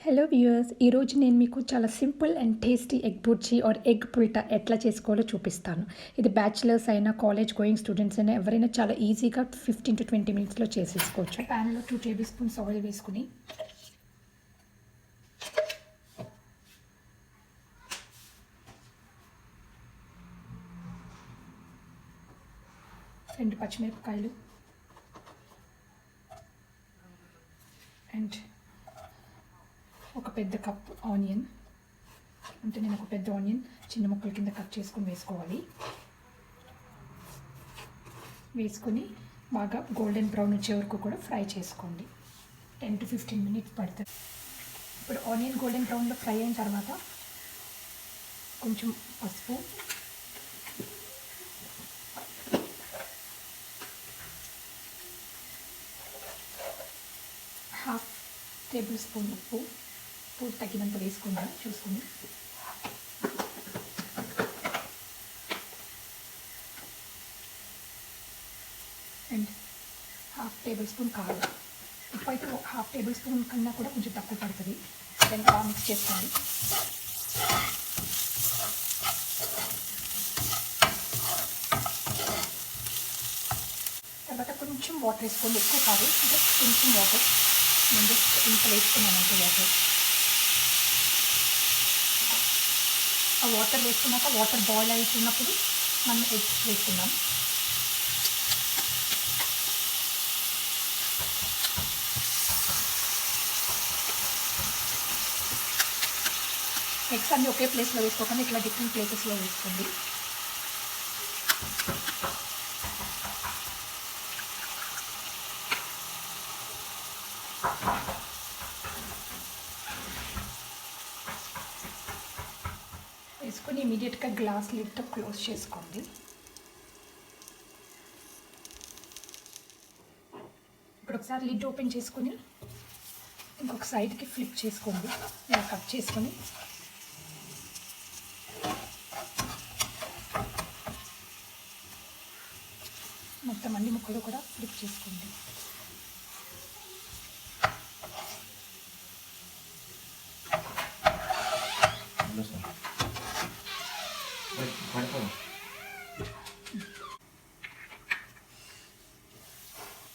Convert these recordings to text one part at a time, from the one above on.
Hello viewers, ఈరోజు నేను మీకు చాలా simple and tasty egg bhurji or egg పుల్టా ఎట్లా చేసుకోవాలో చూపిస్తాను. ఇది బ్యాచిలర్స్ అయినా కాలేజ్ గోయింగ్ స్టూడెంట్స్ అయినా ఎవరైనా చాలా ఈజీగా 15 to 20 మినిట్స్లో చేసేసుకోవచ్చు. ప్యాన్లో 2 టేబుల్ స్పూన్స్ ఆయిల్ వేసుకుని రెండు పచ్చిమిరపకాయలు అండ్ ఒక పెద్ద కప్ ఆనియన్, అంటే నేను ఒక పెద్ద ఆనియన్ చిన్న ముక్కల కింద కట్ చేసుకొని వేసుకోవాలి. వేసుకొని బాగా గోల్డెన్ బ్రౌన్ వచ్చే వరకు కూడా ఫ్రై చేసుకోండి. 10 to 15 మినిట్స్ పడుతుంది. ఇప్పుడు ఆనియన్ గోల్డెన్ బ్రౌన్లో ఫ్రై అయిన తర్వాత కొంచెం పసుపు, హాఫ్ టేబుల్ స్పూన్ ఉప్పు తగినంత వేసుకుందాం చూసుకుని, అండ్ హాఫ్ టేబుల్ స్పూన్ కారం. ఉప్పు అయితే హాఫ్ టేబుల్ స్పూన్ కన్నా కూడా కొంచెం తక్కువ పడుతుంది. దాన్ని బాగా మిక్స్ చేసుకోండి. తర్వాత కొంచెం వాటర్ వేసుకోండి, ఎక్కువ కాదు, జస్ట్ కొంచెం వాటర్. నేను జస్ట్ ఇంత వేసుకున్నాను అంటే వాటర్. ఆ వాటర్ వేసుకున్నాక వాటర్ బాయిల్ అవుతున్నప్పుడు మనం ఎగ్స్ వేసుకుందాం. ఎగ్స్ అన్నీ ఒకే ప్లేస్లో వేసుకోకుండా ఇట్లా డిఫరెంట్ ప్లేసెస్లో వేసుకోండి. వేసుకొని ఇమీడియట్గా గ్లాస్ లిడ్తో క్లోజ్ చేసుకోండి. ఇప్పుడు ఒకసారి లిడ్ ఓపెన్ చేసుకొని ఇంకొక సైడ్కి ఫ్లిప్ చేసుకోండి. ఇలా కట్ చేసుకొని మొత్తం అన్ని ముక్కలు కూడా ఫ్లిప్ చేసుకోండి.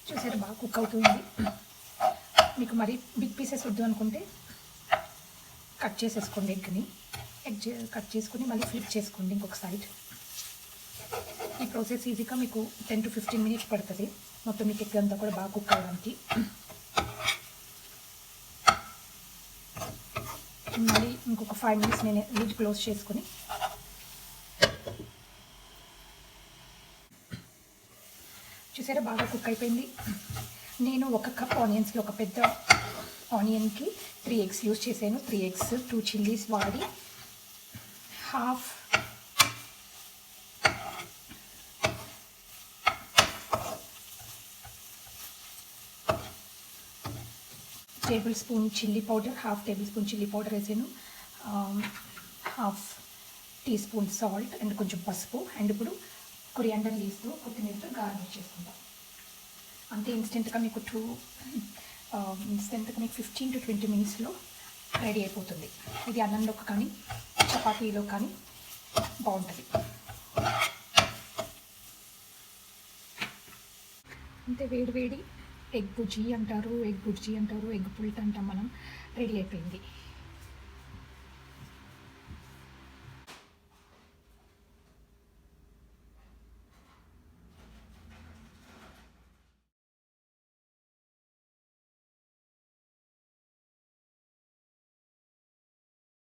చూసారు, బాగా కుక్ అవుతుంది. మీకు మరి బిగ్ పీసెస్ వద్దు అనుకుంటే కట్ చేసేసుకోండి. ఎగ్ కట్ చేసుకొని మళ్ళీ ఫ్లిప్ చేసుకోండి ఇంకొక సైడ్. ఈ ప్రాసెస్ ఈజీగా మీకు 10 to 15 మినిట్స్ పడుతుంది. మొత్తం మీకు ఎగ్ అంతా కూడా బాగా కుక్ అవ్వడానికి. మళ్ళీ ఇంకొక 5 మినిట్స్ నేను లిడ్ క్లోజ్ చేసుకొని చూసారా, బాగా కుక్ అయిపోయింది. నేను ఒక కప్ ఆనియన్స్కి, ఒక పెద్ద ఆనియన్కి 3 ఎగ్స్ యూజ్ చేశాను. 3 ఎగ్స్, 2 చిల్లీస్ వాడి half tablespoon chilli powder, half tablespoon chilli powder వేసాను. Half teaspoon salt and కొంచెం పసుపు. అండ్ ఇప్పుడు కొరియాండర్ లీవ్స్తో కొత్తిమీరతో గార్నిష్ చేసుకుంటాం. అంతే, ఇన్స్టెంట్గా మీకు 15 to 20 మినిట్స్లో రెడీ అయిపోతుంది. ఇది అన్నంలో కానీ చపాతీలో కానీ బాగుంటుంది. అంతే, వేడి ఎగ్ బుర్జీ అంటారు, ఎగ్ పుల్టా అంటాం మనం. రెడీ అయిపోయింది.